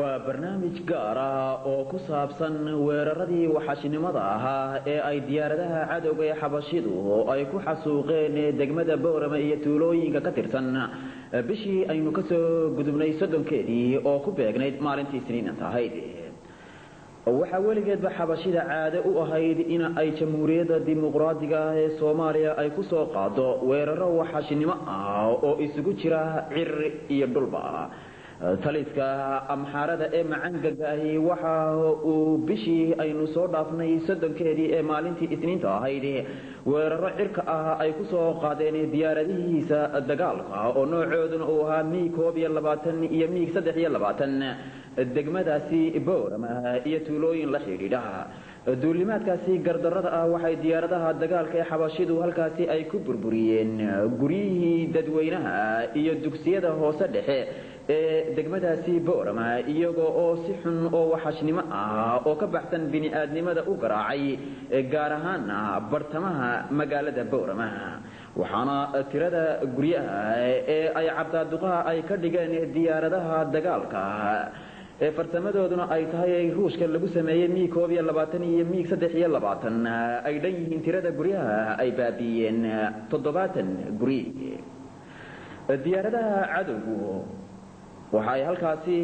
وبرنامج قارة أو كسابسا ويرردي وحشنمضة أي ديارها عدو حبشيدو أي كحسوقين دقمة بورما يتولوين كترسن بشي أي نكسو قدبني سدن كيدي أو كبيغنيد مالنتي سنين انتهايدي waxa waligeed ba xabashida caade u ahayd in ay jamhuuriyadda dimuqraadiga ah ee Soomaaliya ay ku soo qaado weeraro waxashinimo ah oo isugu jira cir iyo dhulba taliska amxaarada ee macangaga ahi waxa uu bishii aynu soo dhaafnay soddonkeedii ee maalintii isniinta ahayd weeraro cirka ah ay ku soo qaadeen diyaaradihiisa dagaalka oo noocooduna uu ahaa MiG-22 iyo MiG-23 degmadaasi Boorama iyo tuulooyin la xiriira duulimaadkaasi gardarrada ah waxay diyaaradaha dagaalka ee xabashidu halkaasi ay ku burburiyeen guriyihii dadweynaha iyo dugsiyada hoose dhexe ee degmadaasi Boorama iyagoo oo si xun oo waxashnimo ah oo ka baxsan bini'aadnimada u garaacay gaar ahaan bartamaha magaalada Boorama waxaana tirada guryaha ee ay cabdaaduqaha ay ka dhigeen diyaaradaha dagaalka fartamadooduna ay tahay ruushka lagu sameeyay MiG-22 iyo MiG-23 ay dhan yihiin tirada guryaha ay baabiyeen 70 guri diyaaradaha cadowgu waxay halkaasi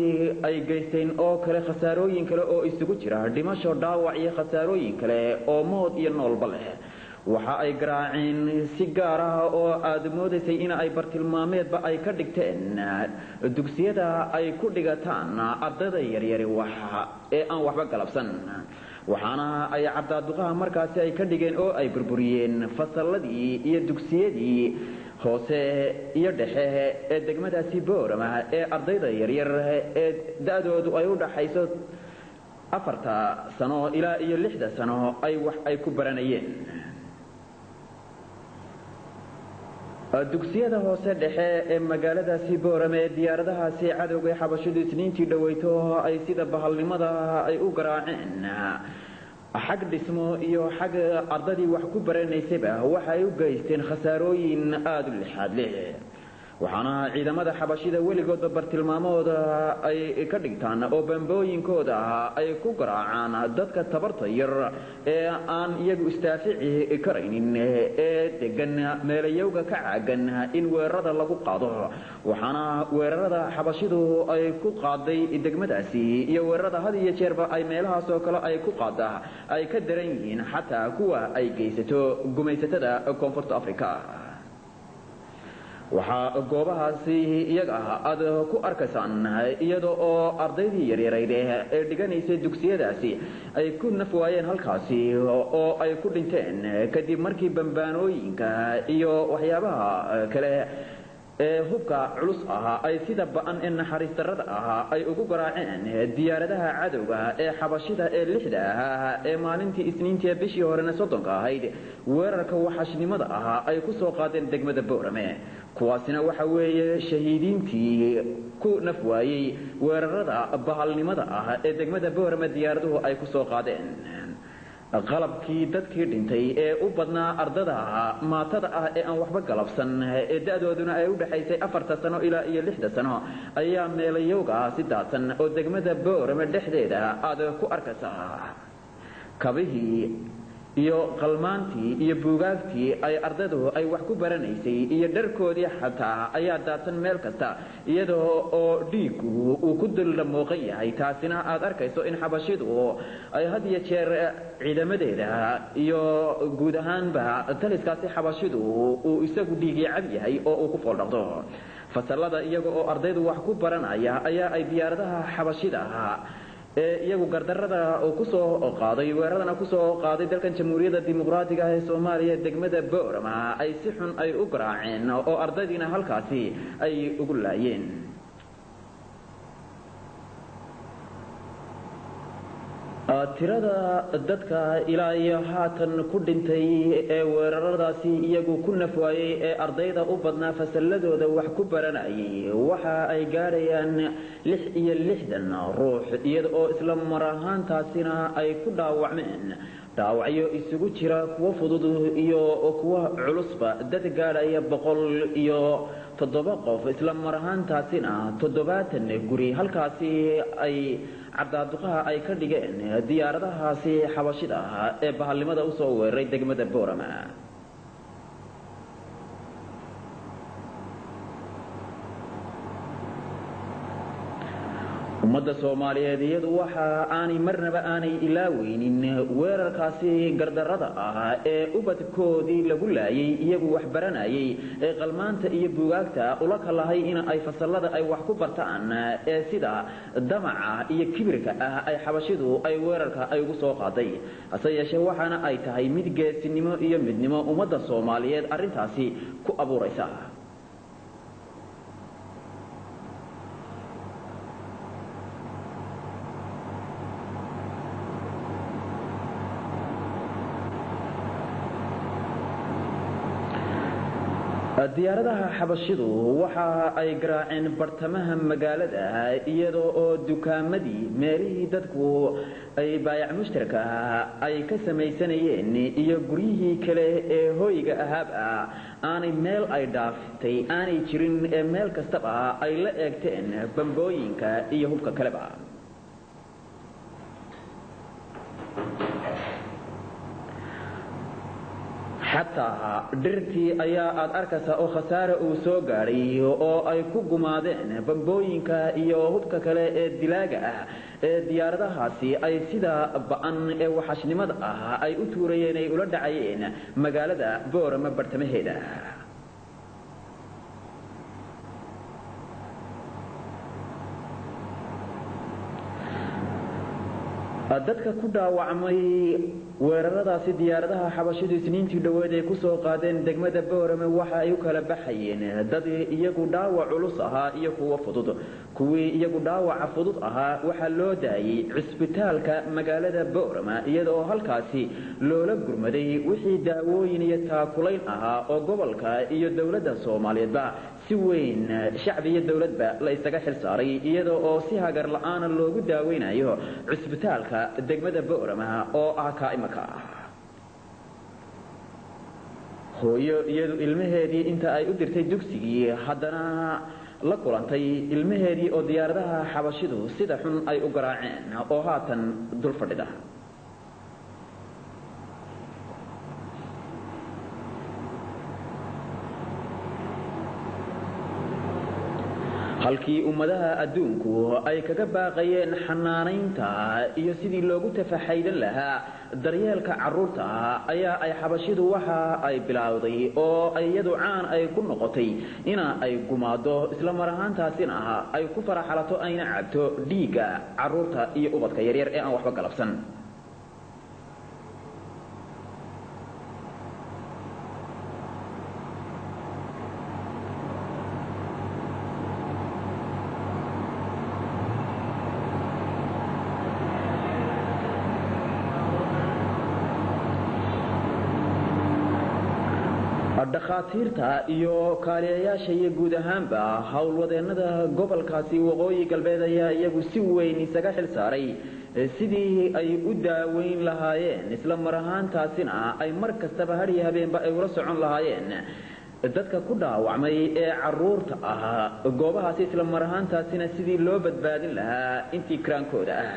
ay geysteen oo kale khasaarooyin kale oo isugu jira dhimasho dhaawac iyo khasaarooyin kale oo mood iyo noolba leh waxa ay garaaceen si gaar ah oo aad moodaysay in ay bartilmaameedba ay ka dhigteen dugsiyada ay ku dhigataan ardayda yaryar waxa ee aan waxba galabsan waxaana ay cabdaaduqaha markaasi ay ka dhigeen oo ay burburiyeen fasalladii iyo dugsiyadii hoose iyo dhexe ee degmadaasi Boorama ee ardayda yaryar ee da'doodu ay u dhaxayso 4 sano ilaa iyo 6 sano ay wax ay ku baranayeen dugsiyada hoose dhexe ee magaaladaasi Boorama ee diyaaradahaasi cadowga xabashidu isniintii dhaweyto ay sida bahalnimada ay u garaaceen xag dhismo iyo xag ardadii wax ku baranaysayba waxay u geysteen khasaarooyin aad u lixaad leh waxaana ciidamada xabashida weligoodba bartilmaamooda ay ka dhigtaan oo bambooyinkooda ay ku garaacaan dadka tabarta yar ee aan iyagu istaafici karaynin ee degan meelayowga ka caagan in weerarada lagu qaado waxaana weerarada xabashidu ay ku qaaday degmadaasi iyo weerarada had iyo jeerba ay meelahaas oo kale ay ku qaada ay ka daran yihiin xataa kuwa ay geysato gumaysatada koonfurta Afrika waxa goobahaasi iyaga aad ku arkaysaan iyadoo oo ardaydii yaryarayd ee dhiganaysay dugsiyadaasi ay ku nafwaayeen halkaasi oo ay ku dhinteen kadib markii bambaanooyinka iyo waxyaabaha kale ee hubka culus ay sida ba'an in naxariis darrada ay ugu garaaceen diyaaradaha cadowga ee xabashida ee 6 ee maalintii isniintii bishii horena 30 ahayd weerarka waxashnimada ay ku soo qaadeen degmada Boorame kuwaasina waxa weeye shahiidiintii ku nafwaayay weerarada bahalnimada ee degmada Boorame diyaaraduhu ay ku soo qaadeen qalabkii dadkii dhintay ee u badnaa ardada maatada ee aan waxba galabsan ee da'dooduna ay u dhaxaysay 4 sano ilaa iyo 6 sano ayaa meelayowga si daadsan oo degmada Boorame dhexdeeda aad ku arkaysaa kabihii iyo qalmaantii iyo buugaagtii ay ardadu ay wax ku baranaysay iyo dharkoodii xataa ayaa daadsan meel kasta iyadoo oo dhiigu uu ku dulda muuqan yahay taasina aad arkayso in xabashidu ay had iyo jeer ciidamadeeda iyo guud ahaanba taliskaasi xabashidu uu isagu dhiigii cab yahay oo uu ku fooldhaqdo fasalada iyaga oo ardaydu wax ku baranaya ayaa ay diyaaradaha xabashida iyagu gardarrada oo ku soo qaaday weeraradana ku soo qaaday dalkan jamhuuriyadda dimuqraadiga ah ee Soomaaliya degmada Boorama ay si xun ay u garaaceen oo ardaydiina halkaasi ay ugu laayeen tirada dadka ilaa iyo haatan ku dhintay ee weeraradaasi iyagu ku nafwaayay ee ardayda u badnaa fasalladooda wax ku baranayay waxa ay gaarayaan 66 ruux iyada oo isla mar ahaantaasina ay ku dhaawacmeen dhaawacyo isugu jira kuwa fudud iyo kuwa culusba dad gaadhaya 107 qof isla mar ahaantaasina 70 guri halkaasi ay cadaaduqaha ay ka dhigeen diyaaradahaasi xabashida ee bahalnimada u soo weeraray degmada Boorama ummadda Soomaaliyeed iyadu waxa aanay marnaba aanay ilaaweynin weerarkaasi gardarrada ah ee ubadkoodii lagu laayay iyagu wax baranayay ee qalmaanta iyo buugaagta ula kalahay in ay fasallada ay wax ku bartaan ee sida damaca iyo kibirka ah ay xabashidu ay weerarka ay ugu soo qaaday hase yeeshee waxaana ay tahay mid geesinimo iyo midnimo ummadda Soomaaliyeed arrintaasi ku abuuraysa diyaaradaha xabashidu waxa ay garaaceen bartamaha magaalada iyadoo oo dukaamadii meelihii dadku ay baayac mushtarka ay ka samaysanayeen iyo guryihii kale ee hooyga ahaab aanay meel ay dhaaftay aanay jirin ee meel kastaba ay la eegteen bambooyinka iyo hubka kaleba حتى درتي أيا أركز أو خسارة أو سوغاري أو أي كوجمادين بمبوينكا يهودك كلا الدلاجة ديارة هاسي أي سيدا بأن وحشني مد أي أتوريين أي ولد عين مجال بورم برتمهيدا dadka ku dhaawacmay weeraradaasi diyaaradaha xabashidu isniintii dhaweed ay ku soo qaadeen degmada Boorama waxa ay u kala baxayeen dad iyagu dhaawac culus ahaa iyo kuwa fudud kuwii iyagu dhaawac fudud ahaa waxa loo daayay cisbitaalka magaalada Boorama iyadoo halkaasi loola gurmaday wixii daawooyin iyo taakulayn ahaa oo gobolka iyo dawladda Soomaaliyeedba si weyn shacbiga dawladba la isaga xil saaray iyadoo oo si hagar la'aan loogu daaweynayo cisbitaalka degmada Boorama oo ah ka imaka hooyo iyadu ilmaheedii inta ay u dirtay dugsigii haddana la kulantay ilmaheedii oo diyaaradaha xabashidu sida xun ay u garaaceen oo haatan dul fadhida halkii ummadaha adduunku ay kaga baaqayeen xanaanaynta iyo sidii loogu tafaxaydan lahaa daryeelka carruurta ayaa ay xabashidu waxa ay bilowday oo iyadu caan ay ku noqotay in ay gumaado isla mar ahaantaasina ay ku faraxalato ayna cabto dhiiga carruurta iyo ubadka yaryar ee aan waxba galabsan dhakhaatiirta iyo kaaliyayaasha iyo guud ahaanba howlwadeenada gobolkaasi waqooyi galbeed ayaa iyagu si weyn isaga xil saaray sidii ay u daaweyn lahaayeen isla mar ahaantaasina ay mar kastaba har iyo habeenba ay ula socon lahaayeen dadka ku dhaawacmay ee carruurta ah goobahaasi isla mar ahaantaasina sidii loo badbaadin lahaa intii kraankooda ah